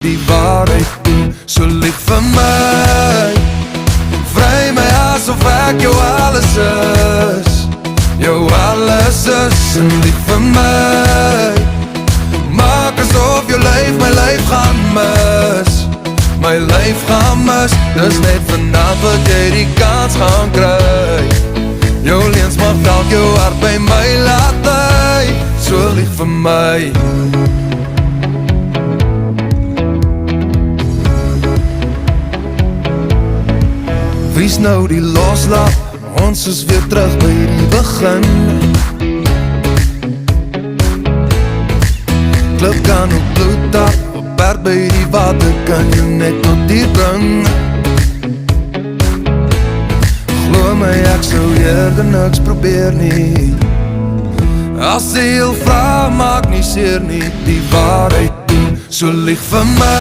die waarheid doen, so lief vir my. Vry my asof ek jou alles is, en lief vir my. Maak asof jou lyf my lyf gaan mis, my lyf gaan mis. Dis net vanavond wat jy die kans gaan kry. Jou leens mag dalk jou hart by my laat lê, so lief vir my. Wie's nou die loslaat, ons is weer terug by die begin. Klip kan op bloedtap, op perd by die water, kan jy net tot hier bring. Glo my, ek sou eerder niks probeer nie. As die heel vrouw maak nie seer nie, die waarheid doen, so lief vir my.